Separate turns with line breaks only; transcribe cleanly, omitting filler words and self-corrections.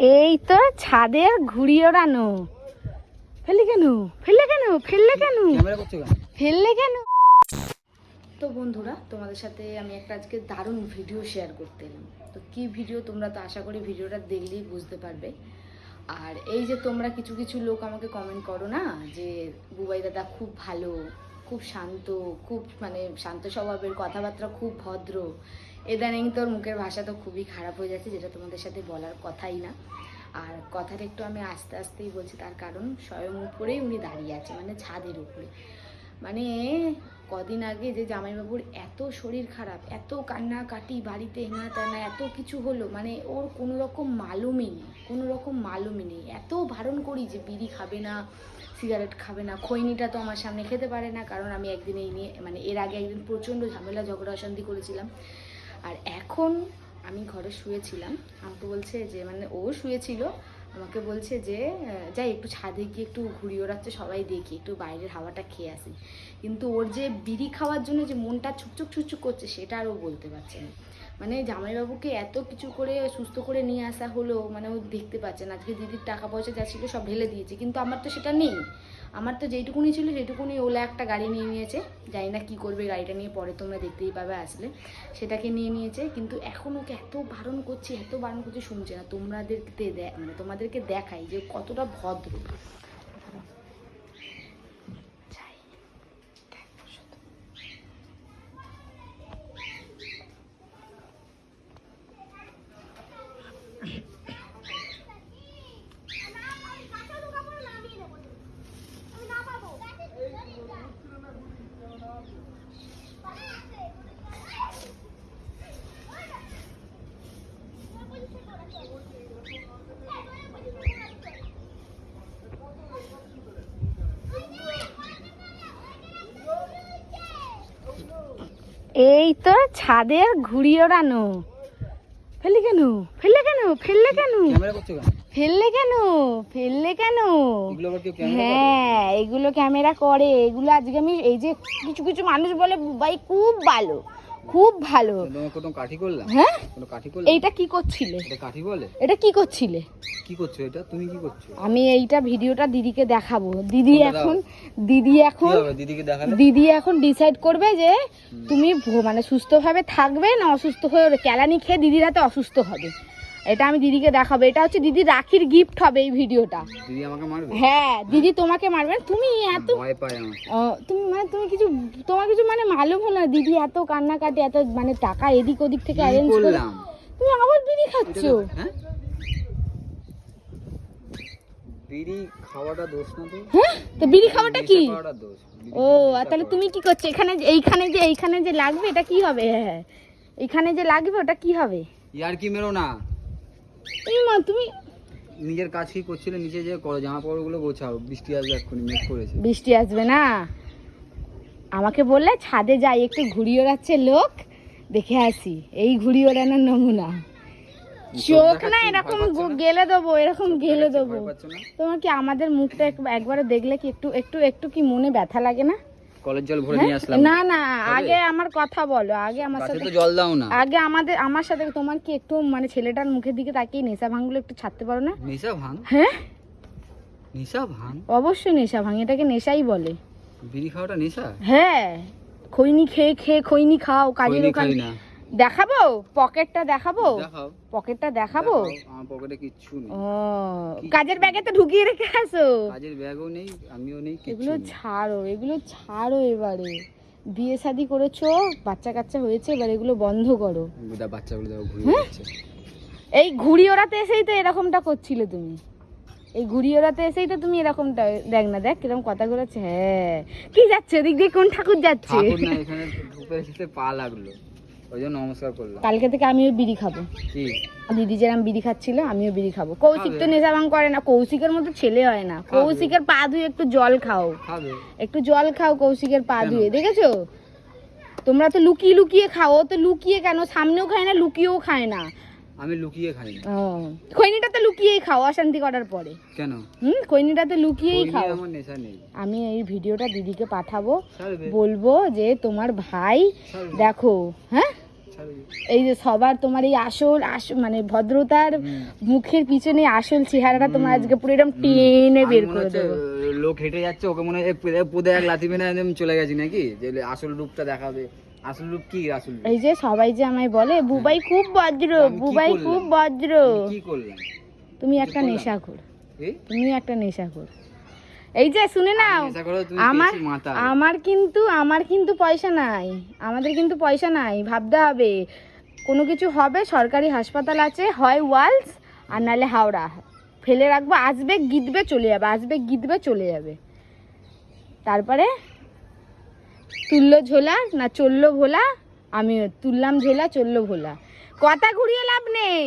এই তো ছাদের ঘুড়ি ওড়ানো। ফেললে কেন ফেললে কেন ফেললে কেন ফেললে কেন? তো বন্ধুরা, তোমাদের সাথে আমি একটা আজকে দারুণ ভিডিও শেয়ার করতে এলাম। তো কি ভিডিও তোমরা তো আশা করি ভিডিওটা দেখলেই বুঝতে পারবে। আর এই যে তোমরা কিছু কিছু লোক আমাকে কমেন্ট করো না যে বুবাই দাদা খুব ভালো, খুব শান্ত, খুব শান্ত স্বভাবের, কথাবার্তা খুব ভদ্র, ইদানিং তোর মুখের ভাষা তো খুবই খারাপ হয়ে যাচ্ছে, যেটা তোমাদের সাথে বলার কথাই না। আর কথাটা একটু আমি আস্তে আস্তেই বলছি, তার কারণ স্বয়ং উপরেই উনি দাঁড়িয়ে আছে, ছাদের উপরে। কদিন আগে যে জামাইবাবুর এত শরীর খারাপ, এত কান্নাকাটি, বাড়িতে হেনা তেনা এত কিছু হলো, ওর কোনো রকম মালুমই নেই। এত বারণ করি যে বিড়ি খাবে না, সিগারেট খাবে না, খৈনিটা তো আমার সামনে খেতে পারে না, কারণ আমি একদিন এই নিয়ে এর আগে একদিন প্রচণ্ড ঝামেলা ঝগড়া অশান্তি করেছিলাম। আর এখন আমি ঘরে শুয়েছিলাম, আমাকে বলছে যে ও শুয়েছিল, আমাকে বলছে যে যাই একটু ছাদে গিয়ে একটু ঘুরি ওড়াচ্ছে সবাই দেখি, একটু বাইরের হাওয়াটা খেয়ে আসি। কিন্তু ওর যে বিড়ি খাওয়ার জন্য যে মনটা ছুকছুক করছে, সেটা আরও বলতে পারছে না। জামাইবাবুকে এত কিছু করে সুস্থ করে নিয়ে আসা হলো, ও দেখতে পাচ্ছে না। আজকে দিদির টাকা পয়সা যা ছিল সব ঢেলে দিয়েছে, কিন্তু আমার তো সেটা নেই। আমার তো যেইটুকুনি ছিল সেইটুকুনি ওলা একটা গাড়ি নিয়ে নিয়েছে, জানি না কী করবে গাড়িটা নিয়ে, পরে তোমরা দেখতেই পাবে আসলে, সেটাকে নিয়ে নিয়েছে। কিন্তু এখন ওকে এত বারণ করছি শুনছে না। তোমাদেরকে দেখাই যে কতটা ভদ্র। এই তো ছাদের ঘুড়ি ওড়ানো। ফেললে কেন ফেললে কেন ফেললে কেন ফেললে কেন ফেললে কেন? হ্যাঁ, এগুলো ক্যামেরা করে। এগুলো আজকে আমি এই যে কিছু কিছু মানুষ বলে বুবাই খুব ভালো, খুব ভালো। হ্যাঁ, এইটা কি করছিলে? এটা কি করছিলে?
কি করছো এটা? তুমি কি করছো?
আমি এইটা ভিডিওটা দিদিকে দেখাবো। দিদি এখন ডিসাইড করবে যে তুমি সুস্থভাবে থাকবে না অসুস্থ হয়ে কেলানি খেয়ে দিদির হাতে অসুস্থ হবে। এটা আমি দিদিকে দেখাবো। এটা হচ্ছে দিদি রাখির গিফট হবে এই ভিডিওটা।
দিদি আমাকে মারবে?
হ্যাঁ, দিদি তোমাকে মারবে। তুমি এত
ভয় পায় আমাকে।
তুমি কিছু তোমার কিছু মালুম হলো না। দিদি এত কান্নাকাটি, এত টাকা এদিক ওদিক থেকে অ্যারেঞ্জ করলাম, তুমি আবার বিড়ি খাচ্ছো।
হ্যাঁ, বিড়ি খাওয়াটা দোষ না তো?
হ্যাঁ, তো বিড়ি খাওয়াটা কি? ও, আর তাহলে তুমি কি করছো? এইখানে যে লাগবে এটা কি হবে? হ্যাঁ, এইখানে যে লাগবে ওটা কি হবে?
ইয়ার কি মেরো না।
তুমি
নিজের কাজ কি করছিলে? নিচে যে জামা কাপড়গুলো গোছাও, বৃষ্টি আসবে, এক্ষুনি মেঘ করেছে।
বৃষ্টি আসবে না? আমাকে বললে ছাদে যাই, একটু ঘুড়ি ওড়াচ্ছে লোক, দেখে আসি। এই ঘুড়ি ওড়ানোর নমুনা। চোখ না এরকম গেলে দেবো, এরকম গেলে দেবো। তোমার কি আমাদের মুখটা একবারে দেখলে কি একটু কি মনে ব্যথা লাগে না?
কলের জল ভরে নিয়ে আসলাম।
না, আগে আমার কথা বলো, আগে আমার সাথে
তো জল দাও না।
আগে আমার সাথে তোমার কি একটু ছেলেটার মুখের দিকে তাকিয়ে নেশা ভাঙগুলো একটু ছাড়তে পারো না?
নেশা ভাঙ?
হ্যাঁ,
নেশা ভাঙ,
অবশ্যই নেশা ভাঙ। এটাকে নেশাই বলে।
বিড়ি খাওয়াটা নেশা?
হ্যাঁ, খৈনি খেয়ে খৈনি খাও, কাজের ওখানে দেখাবো। পকেটটা দেখাবো? পকেটটা দেখাবো?
আমার পকেটে কিচ্ছু নেই।
ও, কাজের ব্যাগে তো ঢুকিয়ে রেখে আসো।
কাজের ব্যাগও নেই, আমিও নেই।
এগুলো ছাড়ো এবারে। বিয়ে শাদী করেছো, বাচ্চা কাচ্চা হয়েছে, এবার এগুলো বন্ধ করো।
বাচ্চাগুলো দেখো ঘুরে যাচ্ছে।
এই ঘুড়ি ওড়াতে এসেই তো এরকমটা করছিলে তুমি। এই ঘুড়ি ওড়াতে এসেই তো তুমি এরকমটা, দেখ কিরকম কথা ঘোরাচ্ছে। হ্যাঁ, কি যাচ্ছে ওদিক দিয়ে? কোন ঠাকুর যাচ্ছে?
এখানে ঢুকে এসে পা লাগলো, ওই জন্য নমস্কার করলাম।
কালকে থেকে আমিও বিড়ি খাবো।
কি?
দিদি যেরকম বিড়ি খাচ্ছিল আমিও বিড়ি খাবো। কৌশিক তো নেশা ভাঙ করে না, কৌশিকের মতো ছেলে হয় না। কৌশিকের পা ধুয়ে একটু জল খাও, কৌশিকের পা ধুয়ে। দেখেছো, তোমরা তো লুকিয়ে লুকিয়ে খাও। তো লুকিয়ে কেন? সামনেও খায় না, লুকিয়েও খায় না।
আমি লুকিয়ে খাই না।
খৈনিটা তো লুকিয়েই খাও অশান্তি করার পরে।
কেন?
খৈনিটা তো লুকিয়েই খাও।
আমার নেশা নেই।
আমি এই ভিডিওটা দিদিকে পাঠাবো, বলবো যে তোমার ভাই দেখো। হ্যাঁ,
ছাড়ো যে।
এই যে সবার তোমার এই আসল মানে ভদ্রতার মুখের পিছনে আসল চেহারাটা তোমার আজকে পুরো এরকম টেনে বের
আমি মনে
করে
হচ্ছে,
দেবো।
লোক হেঁটে যাচ্ছে ওকে মনে হয় পুদে এক লাথি মেরে একদম চলে গেছি নাকি, যে আসল রূপটা দেখাবে। আসল রূপ কি? আসল রূপ
এই যে সবাই যে আমায় বলে বুবাই খুব ভদ্র,
আমি কি
বুবাই
করলাম?
খুব ভদ্র।
আমি কি করলাম?
তুমি
কিছু
একটা
করলাম?
নেশাখোর,
কি?
তুমি একটা নেশাখোর। এই যে শুনে নাও,
আমি নেশা করো, তুমি
আমার
পেয়েছি মাথা।
আমার কিন্তু পয়সা নাই, আমাদের কিন্তু পয়সা নাই, ভাবতে হবে। কোনো কিছু হবে, সরকারি হাসপাতাল আছে, হয় ওয়ালস আর নাহলে হাওড়া, ফেলে রাখবো, আসবে গিদবে চলে যাবে, আসবে গিদবে চলে যাবে। তারপরে তুললো ঝোলা না চললো ভোলা, আমি তুললাম ঝোলা চললো ভোলা, কথা ঘুরিয়ে লাভ নেই।